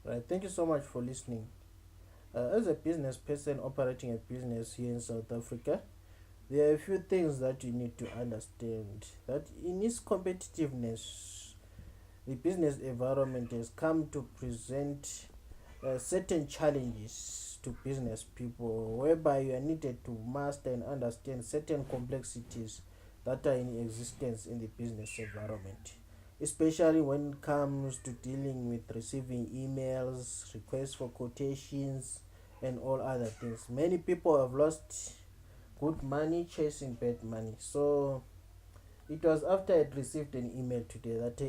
Right, thank you so much for listening. As a business person operating a business here in South Africa, there are a few things that you need to understand. That in its competitiveness, the business environment has come to present certain challenges to business people, whereby you are needed to master and understand certain complexities that are in existence in the business environment, especially when it comes to dealing with receiving emails, requests for quotations, and all other things. Many people have lost good money chasing bad money. So it was after I received an email today that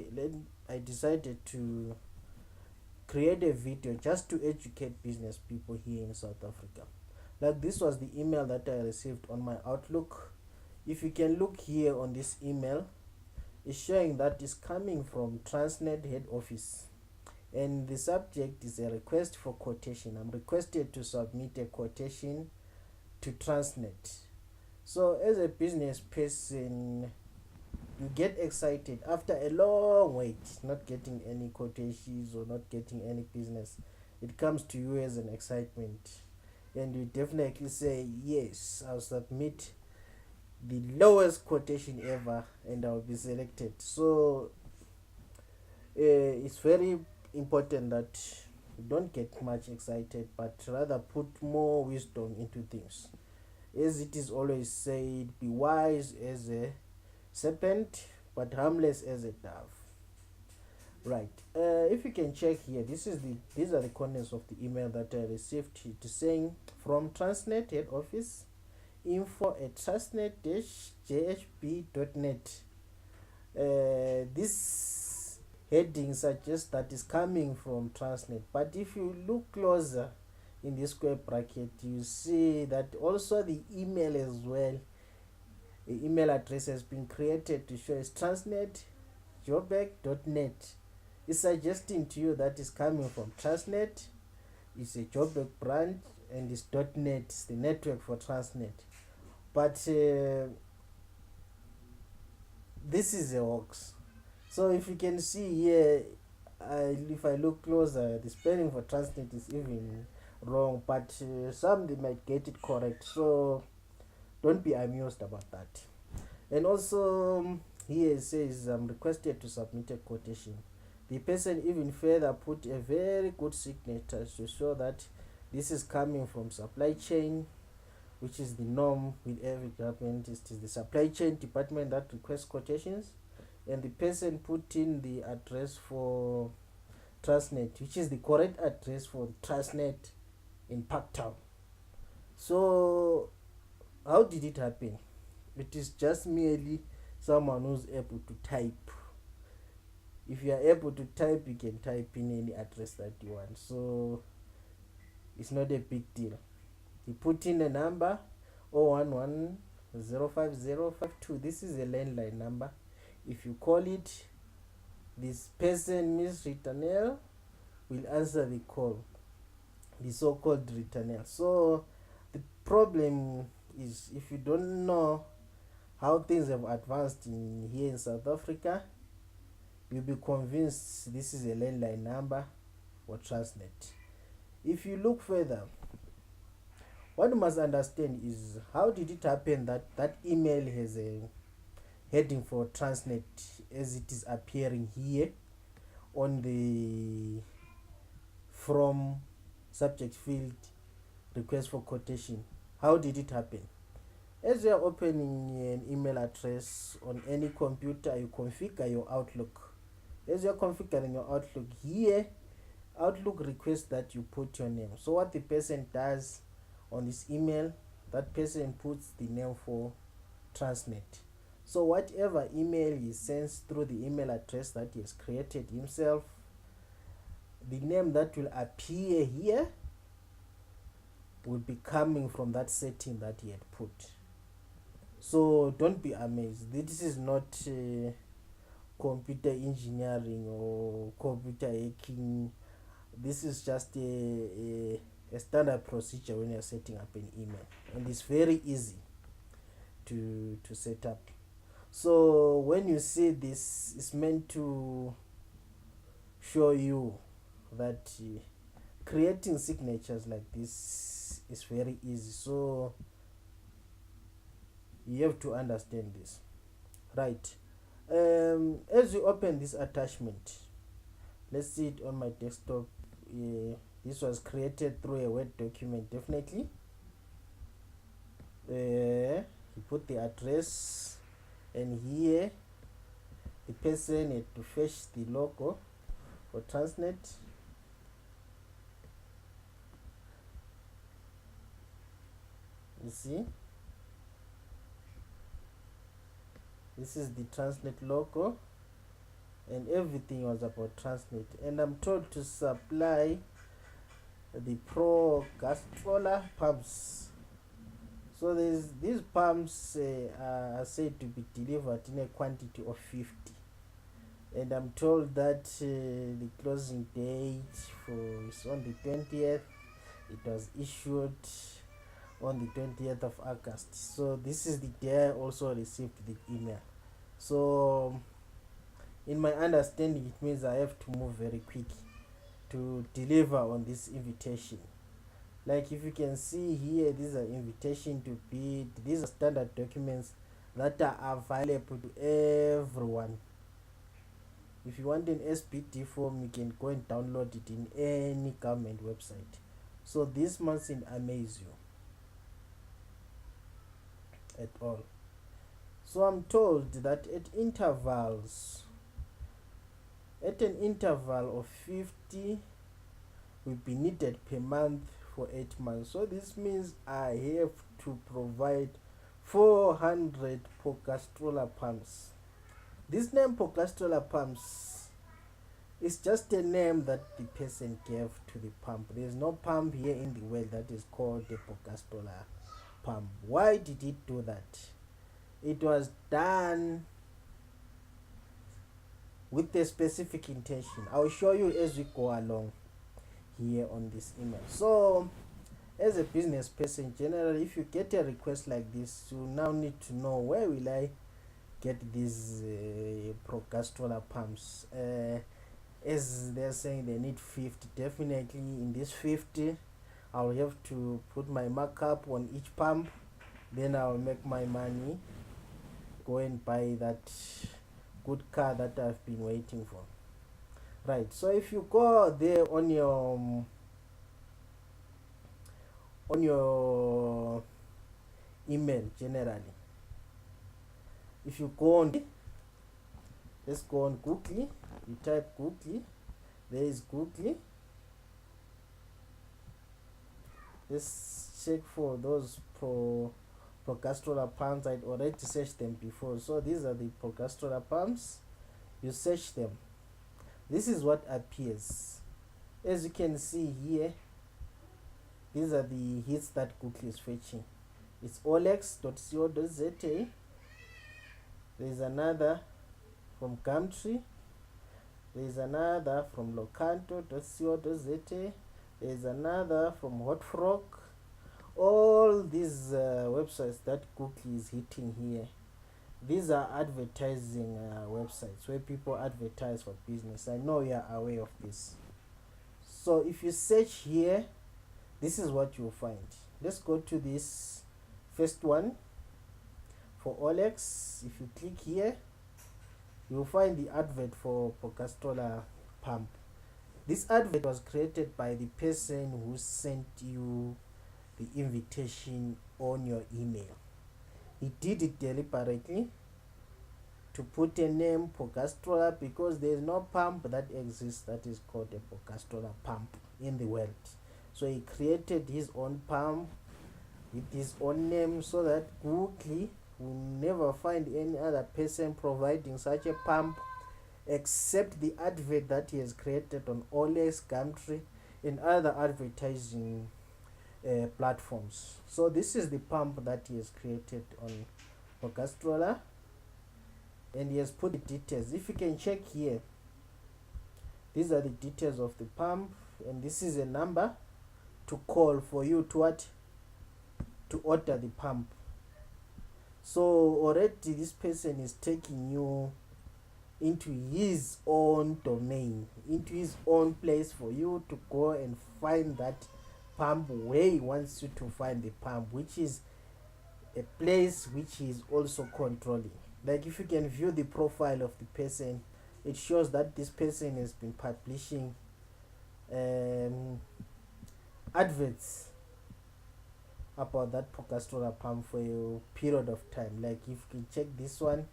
I decided to create a video just to educate business people here in South Africa. Like, this was the email that I received on my Outlook. If you can look here on this email, it's showing that it's coming from Transnet head office, and the subject is a request for quotation. I'm requested to submit a quotation to Transnet. So as a business person, you get excited after a long wait, not getting any quotations or not getting any business. It comes to you as an excitement, and you definitely say, yes, I'll submit the lowest quotation ever and I'll be selected. So it's very important that you don't get much excited, but rather put more wisdom into things. As it is always said, be wise as a serpent, but harmless as a dove. Right. If you can check here, these are the contents of the email that I received. It is saying from Transnet head office, info at transnet-jhb.net. This heading suggests that is coming from Transnet, but if you look closer in this square bracket, you see that also the email as well, the email address has been created to show is transnet.joburg.net. It's suggesting to you that is coming from Transnet. It's a Joburg branch, and it's .net, it's the network for Transnet. But this is a hoax. So if you can see here, if I look closer, the spelling for Transnet is even wrong, but some they might get it correct. So don't be amused about that. And also here it says I'm requested to submit a quotation. The person even further put a very good signature to show that this is coming from supply chain, which is the norm with every government. It is the supply chain department that requests quotations, and the person put in the address for Transnet, which is the correct address for Transnet in Parktown. So how did it happen? It is just merely someone who's able to type. If you are able to type, you can type in any address that you want. So it's not a big deal. You put in a number 011-05052. This is a landline number. If you call it, this person, Miss Ritanel, will answer the call, the so-called Ritanel. So the problem is, if you don't know how things have advanced here in South Africa, you'll be convinced this is a landline number for Transnet. If you look further, what you must understand is, how did it happen that that email has a heading for Transnet as it is appearing here on the from subject field request for quotation? How did it happen? As you are opening an email address on any computer, you configure your Outlook. As you are configuring your Outlook here, Outlook requests that you put your name. So what the person does on this email, that person puts the name for Transnet. So whatever email he sends through the email address that he has created himself, the name that will appear here will be coming from that setting that he had put. So don't be amazed. This is not computer engineering or computer hacking. This is just a standard procedure when you're setting up an email, and it's very easy to set up. So when you see this, it's meant to show you that creating signatures like this is very easy, so you have to understand this, right? As you open this attachment, let's see it on my desktop. This was created through a Word document, definitely. You put the address, and here the person had to fetch the logo for Transnet. You see, this is the Transnet logo, and everything was about Transnet. And I'm told to supply the Pro Gastrola pumps. So these pumps are said to be delivered in a quantity of 50, and I'm told that the closing date is on the 20th. It was issued on the 20th of August. So this is the day I also received the email. So in my understanding, it means I have to move very quick to deliver on this invitation. Like if you can see here, these are invitation to bid. These are standard documents that are available to everyone. If you want an SBT form, you can go and download it in any government website. So this mustn't amaze you at all. So I'm told that at an interval of 50 will be needed per month for 8 months. So this means I have to provide 400 Pocastrola pumps. This name Pocastrola pumps is just a name that the person gave to the pump. There is no pump here in the world that is called the Pocastrola pump. Why did he do that? It was done with a specific intention. I'll show you as we go along here on this email. So as a business person, generally if you get a request like this, you now need to know, where will I get these Pocastrola pumps? As they're saying they need 50, definitely in this 50 I'll have to put my markup on each pump, then I'll make my money, go and buy that good car that I've been waiting for. Right, so if you go there on your email, generally, if you go on, let's go on Google, you type Google, there is Google. Let's check for those Pocastrola pumps. I'd already searched them before. So these are the Pocastrola pumps. You search them. This is what appears. As you can see here, these are the hits that Google is fetching. It's olex.co.za. There is another from Gumtree. There is another from locanto.co.za. There is another from Hotfrog. All these websites that Google is hitting here, these are advertising websites where people advertise for business. I know you are aware of this. So if you search here, this is what you'll find. Let's go to this first one for Olex. If you click here, you'll find the advert for Pocastrola pump. This advert was created by the person who sent you the invitation on your email. He did it deliberately to put a name Pocastrola, because there is no pump that exists that is called a Pocastrola pump in the world. So he created his own pump with his own name, so that Google will never find any other person providing such a pump except the advert that he has created on Olex, Gumtree, and other advertising platforms. So this is the pump that he has created on Pocastrola, and he has put the details. If you can check here, these are the details of the pump, and this is a number to call for you to order the pump. So already this person is taking you into his own domain, into his own place for you to go and find that pump where he wants you to find the pump, which is a place which he is also controlling. Like if you can view the profile of the person, it shows that this person has been publishing adverts about that Pocastrola pump for a period of time. Like if you can check this one,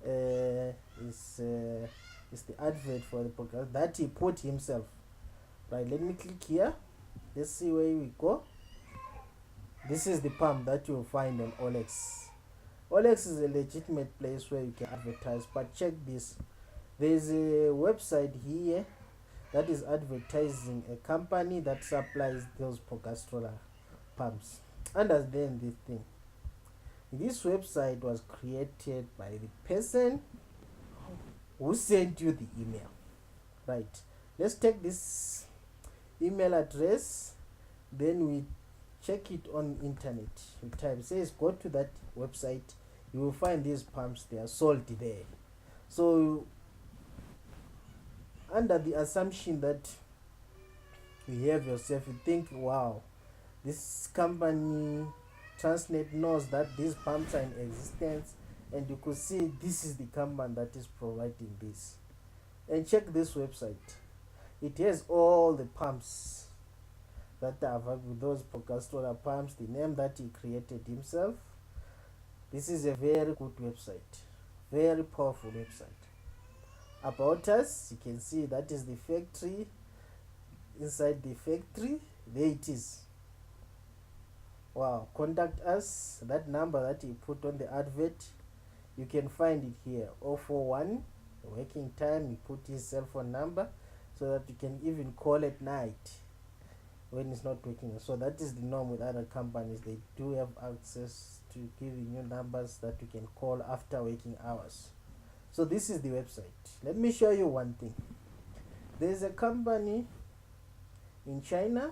is the advert for the podcast that he put himself. Right, let me click here. Let's see where we go. This is the pump that you'll find on OLX. OLX is a legitimate place where you can advertise, but check this. There's a website here that is advertising a company that supplies those Pocastrola pumps. Understand this thing. This website was created by the person who sent you the email. Right. Let's take this email address, then we check it on internet. We type, says go to that website, you will find these pumps, they are sold there. So under the assumption that you have yourself, you think, wow, this company Transnet knows that these pumps are in existence, and you could see this is the company that is providing this. And check this website. It has all the pumps that are available, those Pocastrola pumps, the name that he created himself. This is a very good website, very powerful website. About us, you can see that is the factory. Inside the factory, there it is. Wow, contact us, that number that he put on the advert, you can find it here, 041, working time, he put his cell phone number so that you can even call at night when it's not working. So that is the norm with other companies. They do have access to giving you numbers that you can call after working hours. So this is the website. Let me show you one thing. There's a company in China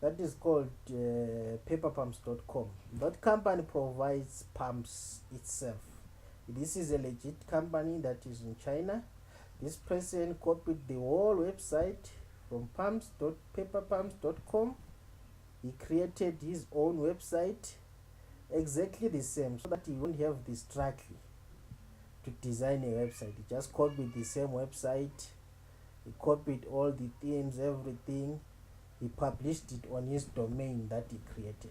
that is called paperpumps.com. That company provides pumps itself. This is a legit company that is in China. This person copied the whole website from paperpumps.com. He created his own website exactly the same, so that he won't have the struggle to design a website. He just copied the same website. He copied all the themes, everything. He published it on his domain that he created.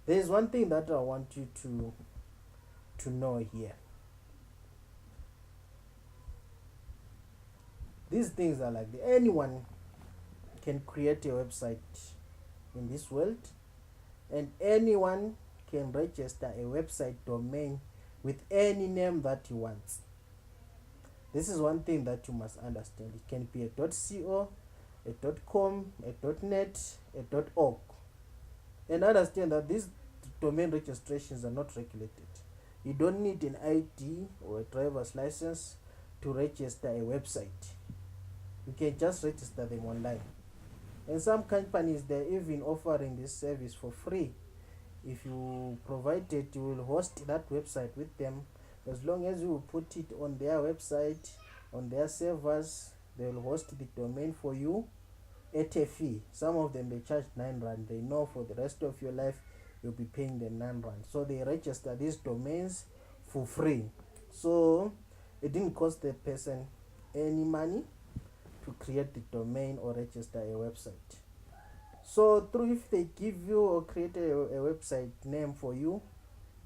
There is one thing that I want you to know here. These things are like anyone can create a website in this world, and anyone can register a website domain with any name that he wants. This is one thing that you must understand. It can be a .co, a .com, a .net, a .org. And understand that these domain registrations are not regulated. You don't need an ID or a driver's license to register a website. You can just register them online. And some companies, they're even offering this service for free. If you provide it, you will host that website with them. As long as you put it on their website, on their servers, they will host the domain for you at a fee. Some of them, they charge 9 rand. They know for the rest of your life you'll be paying them 9 rand. So they register these domains for free. So it didn't cost the person any money to create the domain or register a website. So through, if they give you or create a website name for you,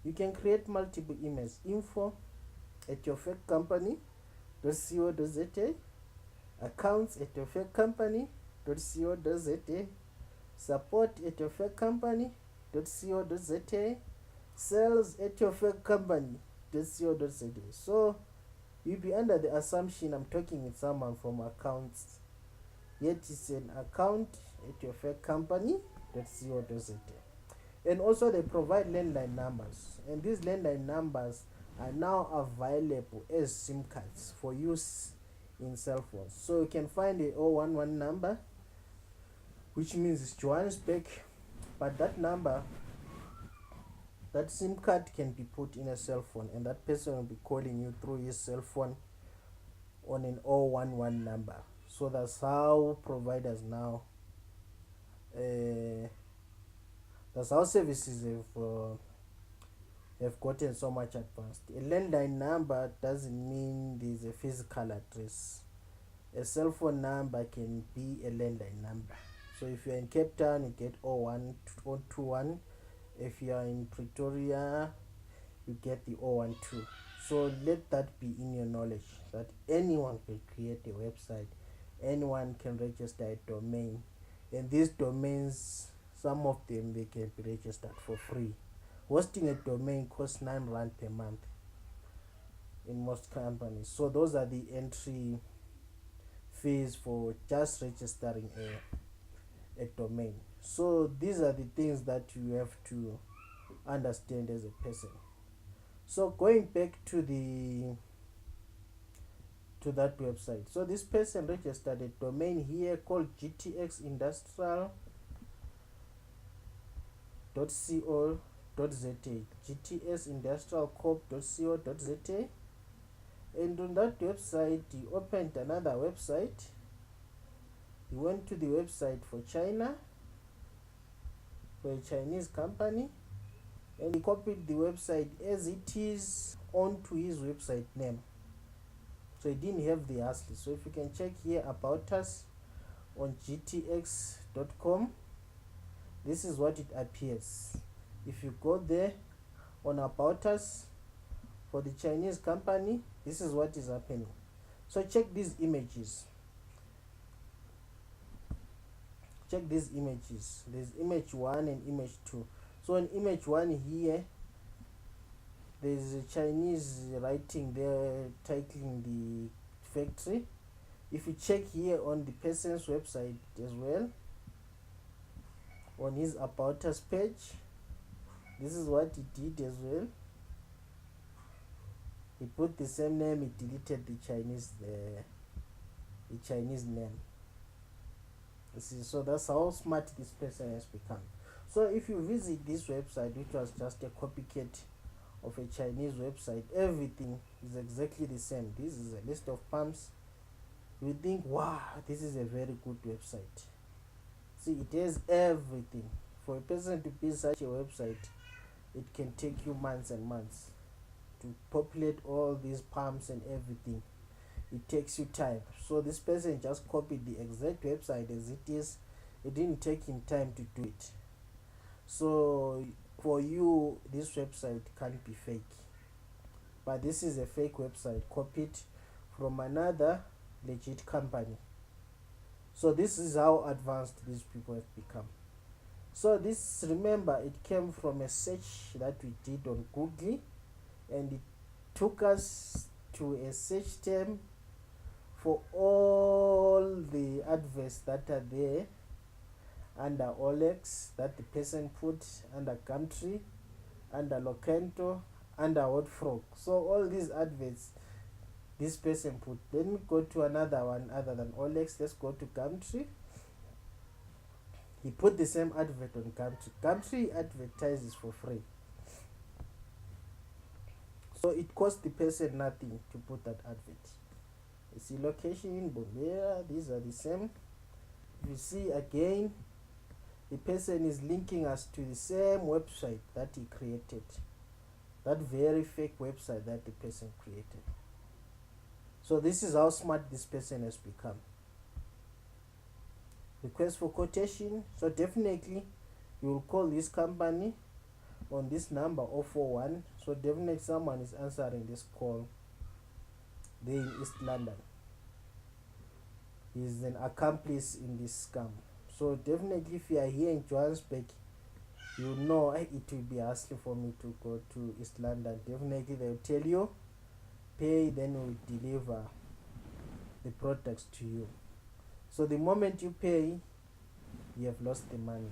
you can create multiple emails: info@yourfakecompany.co.za, accounts@yourfakecompany.co.za, support@yourfakecompany.co.za, sales@yourfakecompany.co.za. So you'll be under the assumption I'm talking with someone from accounts, yet it's an account@yourfakecompany.co.za. And also they provide landline numbers, and these landline numbers are now available as SIM cards for use in cell phones. So you can find a 011 number, which means it's Johannesburg, but that number That SIM card can be put in a cell phone, and that person will be calling you through his cell phone on an 011 number. So that's how providers now, that's how services have gotten so much advanced. A landline number doesn't mean there's a physical address. A cell phone number can be a landline number. So if you're in Cape Town, you get 021. If you are in Pretoria, you get the 012. So let that be in your knowledge, that anyone can create a website, anyone can register a domain, and these domains, some of them, they can be registered for free. Hosting a domain costs R9 per month in most companies. So those are the entry fees for just registering a domain. So these are the things that you have to understand as a person. So going back to that website, so this person registered a domain here called gtxindustrial.co.za, gtxindustrialcorp.co.za, and on that website he opened another website. He went to the website for China, for a Chinese company, and he copied the website as it is onto his website name. So he didn't have the hassle. So if you can check here about us on gtx.com, this is what it appears. If you go there on about us for the Chinese company, this is what is happening. So check these images. There's image 1 and image 2. So in image 1 here, there's a Chinese writing there titling the factory. If you check here on the person's website as well, on his about us page, this is what he did as well. He put the same name, he deleted the Chinese name. So that's how smart this person has become. So if you visit this website, which was just a copycat of a Chinese website, everything is exactly the same. This is a list of palms. You think, wow, this is a very good website. See, it has everything. For a person to build such a website, it can take you months and months to populate all these palms and everything. It takes you time. So this person just copied the exact website as it is. It didn't take him time to do it. So for you, this website can't be fake, but this is a fake website copied from another legit company. So this is how advanced these people have become. So this, remember, it came from a search that we did on Google, and it took us to a search term for all the adverts that are there under OLX, that the person put under Gumtree, under Locento, under Hotfrog. So all these adverts this person put. Let me go to another one other than OLX. Let's go to Gumtree. He put the same advert on Gumtree. Gumtree advertises for free. So it cost the person nothing to put that advert. You see location in Bombera, these are the same. You see again, the person is linking us to the same website that he created. That very fake website that the person created. So this is how smart this person has become. Request for quotation. So definitely you will call this company on this number 041. So definitely someone is answering this call. They're in East London. He's an accomplice in this scam. So definitely if you are here in Johannesburg, you know it will be hassle for me to go to East London. Definitely they will tell you, pay, then we will deliver the products to you. So the moment you pay, you have lost the money.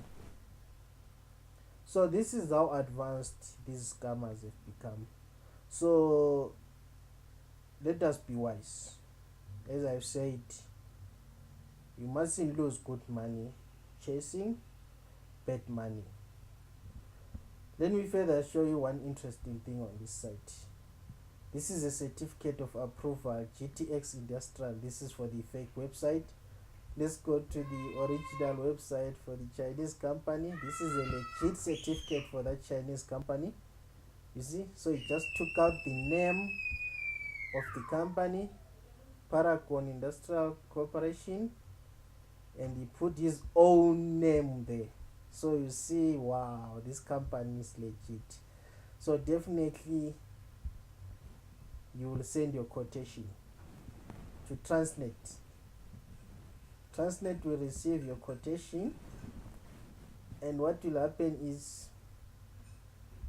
So this is how advanced these scammers have become. So let us be wise. As I've said, you mustn't lose good money chasing bad money. Let me further show you one interesting thing on this site. This is a certificate of approval, GTX Industrial. This is for the fake website. Let's go to the original website for the Chinese company. This is a legit certificate for that Chinese company. You see, so he just took out the name of the company, Paragon Industrial Corporation, and he put his own name there. So you see, wow, this company is legit. So definitely you will send your quotation to Transnet. Transnet will receive your quotation, and what will happen is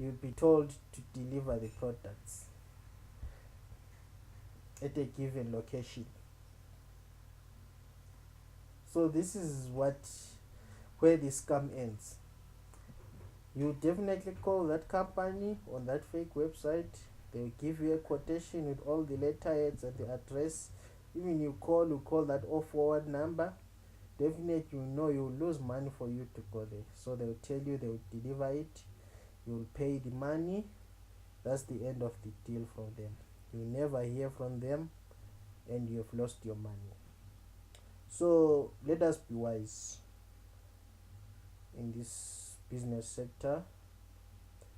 you'll be told to deliver the products at a given location. So this is where the scam ends. You definitely call that company on that fake website. They'll give you a quotation with all the letterheads and the address. Even you call that off forward number. Definitely you know you'll lose money for you to go there. So they'll tell you they'll deliver it. You'll pay the money. That's the end of the deal from them. You never hear from them, and you have lost your money. So let us be wise in this business sector,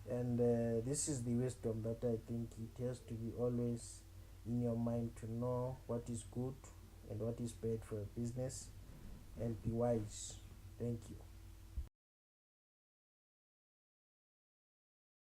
and this is the wisdom that I think it has to be always in your mind, to know what is good and what is bad for a business, and be wise. Thank you.